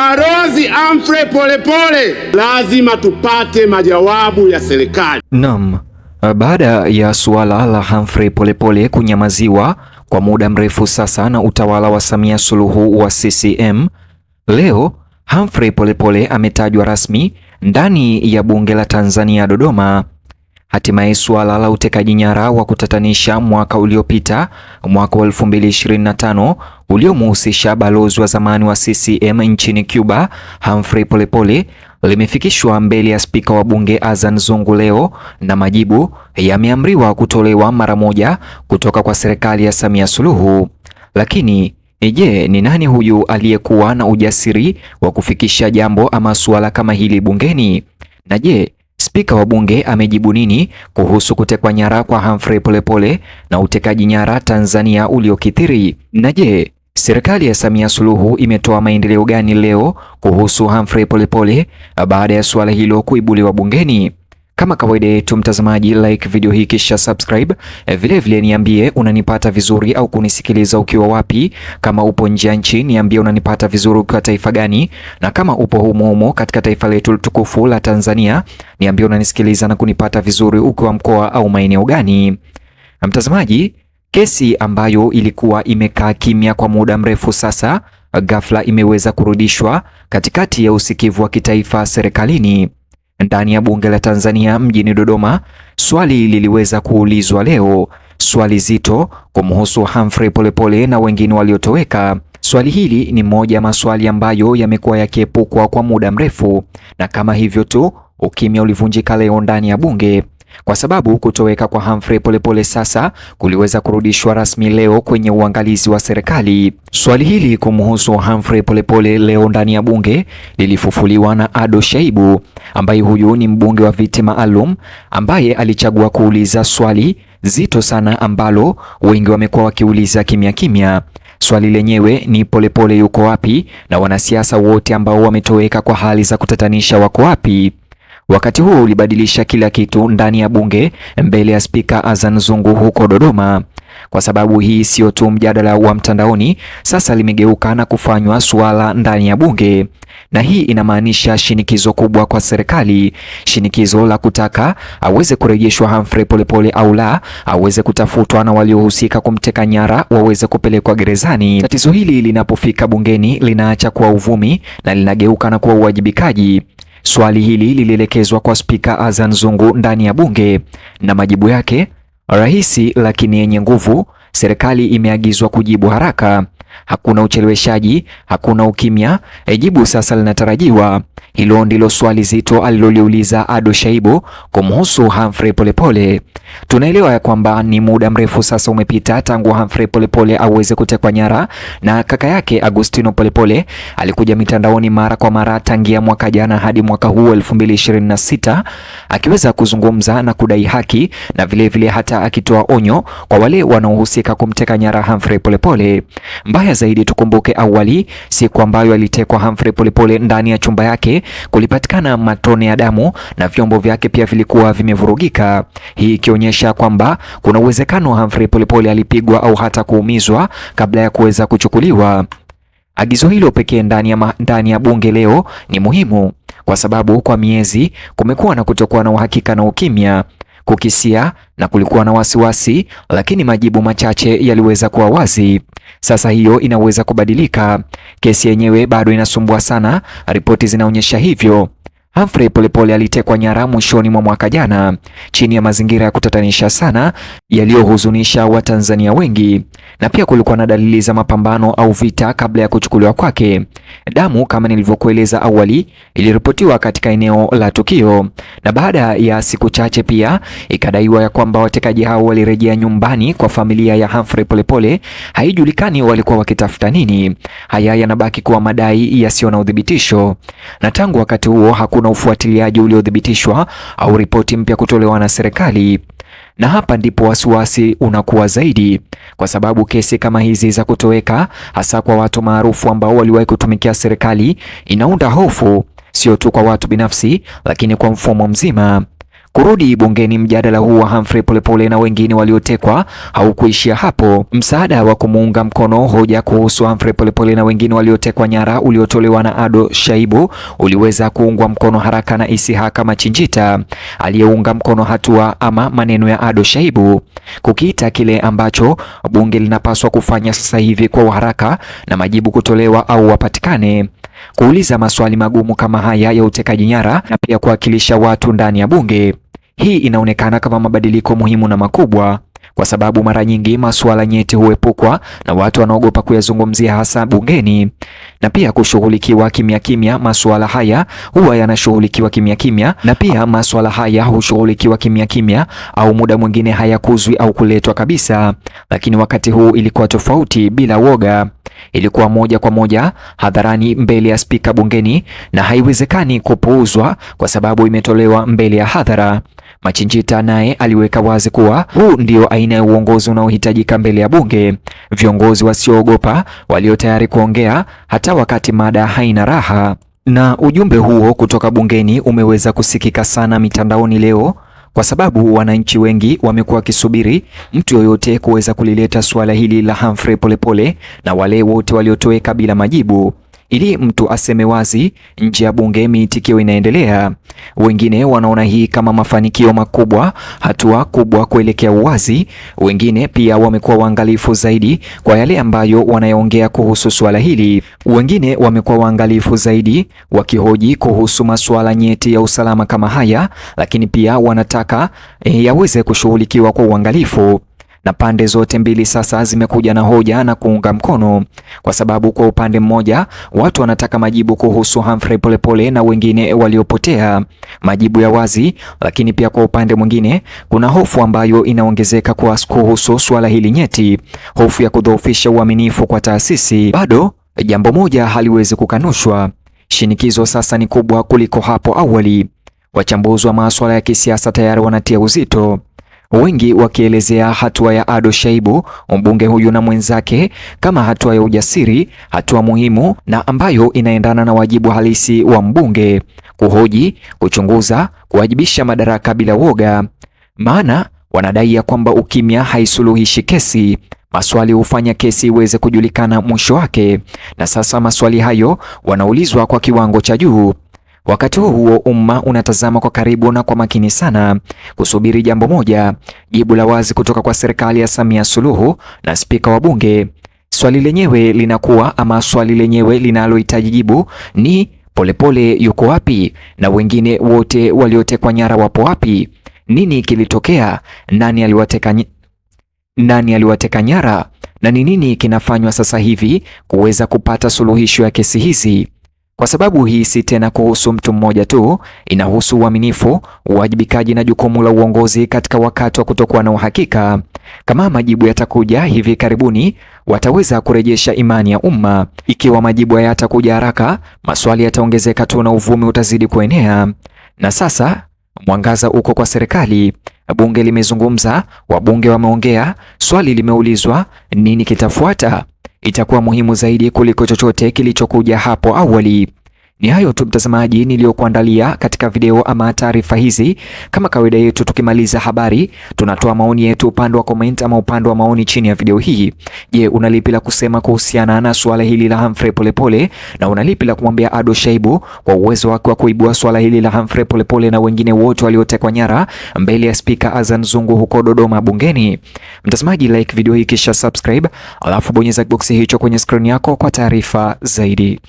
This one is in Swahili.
Balozi Humphrey Polepole, lazima tupate majawabu ya serikali. Naam, baada ya suala la Humphrey Polepole kunyamaziwa kwa muda mrefu sasa na utawala wa Samia Suluhu wa CCM, leo Humphrey Polepole ametajwa rasmi ndani ya bunge la Tanzania Dodoma. Hatimaye suala la utekaji nyara wa kutatanisha mwaka uliopita, mwaka wa 2025, uliomhusisha balozi wa zamani wa CCM nchini Cuba Humphrey Polepole limefikishwa mbele ya spika wa bunge Azan Zungu leo, na majibu yameamriwa kutolewa mara moja kutoka kwa serikali ya Samia Suluhu. Lakini je, ni nani huyu aliyekuwa na ujasiri wa kufikisha jambo ama suala kama hili bungeni? Na je, spika wa bunge amejibu nini kuhusu kutekwa nyara kwa Humphrey Polepole na utekaji nyara Tanzania uliokithiri? Na je, serikali ya Samia Suluhu imetoa maendeleo gani leo kuhusu Humphrey Polepole baada ya suala hilo kuibuliwa bungeni? Kama kawaida yetu mtazamaji, like video hii kisha subscribe. Vile niambie unanipata vizuri au kunisikiliza ukiwa wapi. Kama upo nje ya nchi niambie unanipata vizuri ukiwa taifa gani, na kama upo humo katika taifa letu tukufu la Tanzania niambie unanisikiliza na kunipata vizuri ukiwa mkoa au maeneo gani. Mtazamaji, kesi ambayo ilikuwa imekaa kimya kwa muda mrefu sasa ghafla imeweza kurudishwa katikati ya usikivu wa kitaifa serikalini. Ndani ya bunge la Tanzania mjini Dodoma, swali liliweza kuulizwa leo, swali zito kumhusu Humphrey Polepole na wengine waliotoweka. Swali hili ni moja ya maswali ambayo yamekuwa yakiepukwa kwa muda mrefu, na kama hivyo tu ukimya ulivunjika leo ndani ya bunge, kwa sababu kutoweka kwa Humphrey Polepole sasa kuliweza kurudishwa rasmi leo kwenye uangalizi wa serikali. Swali hili kumhusu Humphrey Polepole leo ndani ya bunge lilifufuliwa na Ado Shaibu, ambaye huyu ni mbunge wa viti maalum ambaye alichagua kuuliza swali zito sana ambalo wengi wamekuwa wakiuliza kimya kimya. Swali lenyewe ni Polepole yuko wapi na wanasiasa wote ambao wametoweka kwa hali za kutatanisha wako wapi? Wakati huo ulibadilisha kila kitu ndani ya bunge mbele ya spika Azan Zungu huko Dodoma, kwa sababu hii sio tu mjadala wa mtandaoni, sasa limegeuka na kufanywa suala ndani ya bunge. Na hii inamaanisha shinikizo kubwa kwa serikali, shinikizo la kutaka aweze kurejeshwa Humphrey Polepole au la aweze kutafutwa na waliohusika kumteka nyara waweze kupelekwa gerezani. Tatizo hili linapofika bungeni linaacha kuwa uvumi na linageuka na kuwa uwajibikaji. Swali hili lilielekezwa kwa spika Azan Zungu ndani ya bunge, na majibu yake rahisi lakini yenye nguvu. Serikali imeagizwa kujibu haraka. Hakuna ucheleweshaji, hakuna ukimya. Jibu sasa linatarajiwa. Hilo ndilo swali zito aliloliuliza Ado Shaibu kumhusu Humphrey Polepole. Tunaelewa ya kwamba ni muda mrefu sasa umepita tangu Humphrey Polepole aweze kutekwa nyara, na kaka yake Agustino Polepole alikuja mitandaoni mara kwa mara tangia mwaka jana hadi mwaka huu 2026 akiweza kuzungumza na kudai haki, na vile hata akitoa onyo kwa wale wanaohusika kumteka nyara Humphrey Polepole. Mbaya zaidi, tukumbuke awali siku ambayo alitekwa Humphrey Polepole, ndani ya chumba yake kulipatikana matone ya damu na vyombo vyake pia vilikuwa vimevurugika, hii ikionyesha kwamba kuna uwezekano Humphrey Polepole alipigwa au hata kuumizwa kabla ya kuweza kuchukuliwa. Agizo hilo pekee ndani ya bunge leo ni muhimu, kwa sababu kwa miezi kumekuwa na kutokuwa na uhakika na ukimya, kukisia na kulikuwa na wasiwasi, lakini majibu machache yaliweza kuwa wazi. Sasa hiyo inaweza kubadilika. Kesi yenyewe bado inasumbua sana, ripoti zinaonyesha hivyo. Humphrey Polepole alitekwa nyara mwishoni mwa mwaka jana chini ya mazingira ya kutatanisha sana yaliyohuzunisha Watanzania wengi, na pia kulikuwa na dalili za mapambano au vita kabla ya kuchukuliwa kwake. Damu kama nilivyokueleza awali iliripotiwa katika eneo la tukio, na baada ya siku chache pia ikadaiwa ya kwamba watekaji hao walirejea nyumbani kwa familia ya Humphrey Polepole. Haijulikani walikuwa wakitafuta nini. Haya yanabaki kuwa madai yasiyo na udhibitisho, na tangu wakati huo hakuna ufuatiliaji uliothibitishwa au ripoti mpya kutolewa na serikali. Na hapa ndipo wasiwasi unakuwa zaidi, kwa sababu kesi kama hizi za kutoweka, hasa kwa watu maarufu ambao waliwahi kutumikia serikali, inaunda hofu sio tu kwa watu binafsi, lakini kwa mfumo mzima. Kurudi bungeni, mjadala huu wa Humphrey Polepole na wengine waliotekwa haukuishia hapo. Msaada wa kumuunga mkono hoja kuhusu Humphrey Polepole na wengine waliotekwa nyara uliotolewa na Ado Shaibu uliweza kuungwa mkono haraka na Isihaka Machinjita, aliyeunga mkono hatua ama maneno ya Ado Shaibu, kukiita kile ambacho bunge linapaswa kufanya sasa hivi kwa haraka na majibu kutolewa au wapatikane, kuuliza maswali magumu kama haya ya utekaji nyara na pia kuwakilisha watu ndani ya bunge. Hii inaonekana kama mabadiliko muhimu na makubwa, kwa sababu mara nyingi masuala nyeti huepukwa na watu wanaogopa kuyazungumzia hasa bungeni, na pia kushughulikiwa kimya kimya. Masuala haya huwa yanashughulikiwa kimya kimya, na pia masuala haya hushughulikiwa kimya kimya, au muda mwingine hayakuzwi au kuletwa kabisa. Lakini wakati huu ilikuwa tofauti, bila woga. Ilikuwa moja kwa moja hadharani mbele ya spika bungeni, na haiwezekani kupuuzwa kwa sababu imetolewa mbele ya hadhara. Machinjita naye aliweka wazi kuwa huu ndio aina ya uongozi unaohitajika mbele ya bunge, viongozi wasioogopa, walio tayari kuongea hata wakati mada haina raha. Na ujumbe huo kutoka bungeni umeweza kusikika sana mitandaoni leo, kwa sababu wananchi wengi wamekuwa wakisubiri mtu yoyote kuweza kulileta suala hili la Humphrey Polepole na wale wote waliotoweka bila majibu, ili mtu aseme wazi. Nje ya bunge miitikio inaendelea. Wengine wanaona hii kama mafanikio makubwa, hatua kubwa kuelekea uwazi. Wengine pia wamekuwa waangalifu zaidi kwa yale ambayo wanayoongea kuhusu swala hili. Wengine wamekuwa waangalifu zaidi wakihoji kuhusu masuala nyeti ya usalama kama haya, lakini pia wanataka yaweze kushughulikiwa kwa uangalifu. Na pande zote mbili sasa zimekuja na hoja na kuunga mkono, kwa sababu kwa upande mmoja watu wanataka majibu kuhusu Humphrey Polepole na wengine waliopotea, majibu ya wazi, lakini pia kwa upande mwingine kuna hofu ambayo inaongezeka kuhusu swala hili nyeti, hofu ya kudhoofisha uaminifu kwa taasisi. Bado jambo moja haliwezi kukanushwa, shinikizo sasa ni kubwa kuliko hapo awali. Wachambuzi wa masuala ya kisiasa tayari wanatia uzito, wengi wakielezea hatua ya Ado Shaibu, mbunge huyu na mwenzake, kama hatua ya ujasiri, hatua muhimu na ambayo inaendana na wajibu halisi wa mbunge: kuhoji, kuchunguza, kuwajibisha madaraka bila woga. Maana wanadai ya kwamba ukimya haisuluhishi kesi, maswali hufanya kesi iweze kujulikana mwisho wake, na sasa maswali hayo wanaulizwa kwa kiwango cha juu. Wakati huo umma unatazama kwa karibu na kwa makini sana, kusubiri jambo moja: jibu la wazi kutoka kwa serikali ya Samia Suluhu na spika wa bunge. Swali lenyewe linakuwa ama swali lenyewe linalohitaji jibu ni Polepole yuko wapi na wengine wote waliotekwa nyara wapo wapi? Nini kilitokea? Nani aliwateka nyara? Na ni nini kinafanywa sasa hivi kuweza kupata suluhisho ya kesi hizi? Kwa sababu hii si tena kuhusu mtu mmoja tu, inahusu uaminifu, uwajibikaji na jukumu la uongozi katika wakati wa kutokuwa na uhakika. Kama majibu yatakuja hivi karibuni, wataweza kurejesha imani ya umma. Ikiwa majibu hayatakuja haraka, maswali yataongezeka tu na uvumi utazidi kuenea. Na sasa mwangaza uko kwa serikali. Bunge limezungumza, wabunge wameongea, swali limeulizwa, nini kitafuata? Itakuwa muhimu zaidi kuliko chochote kilichokuja hapo awali. Ni hayo tu mtazamaji niliyokuandalia katika video ama taarifa hizi. Kama kawaida yetu, tukimaliza habari tunatoa maoni yetu upande wa comment ama upande wa maoni chini ya video hii. Je, unalipi la kusema kuhusiana na swala hili la Humphrey Polepole, na unalipi la kumwambia Ado Shaibu kwa uwezo wake wa kuibua swala hili la Humphrey Polepole na wengine wote waliotekwa nyara mbele ya Spika Azan Zungu huko Dodoma bungeni? Mtazamaji, like video hii kisha subscribe, alafu bonyeza box hicho kwenye screen yako kwa taarifa zaidi.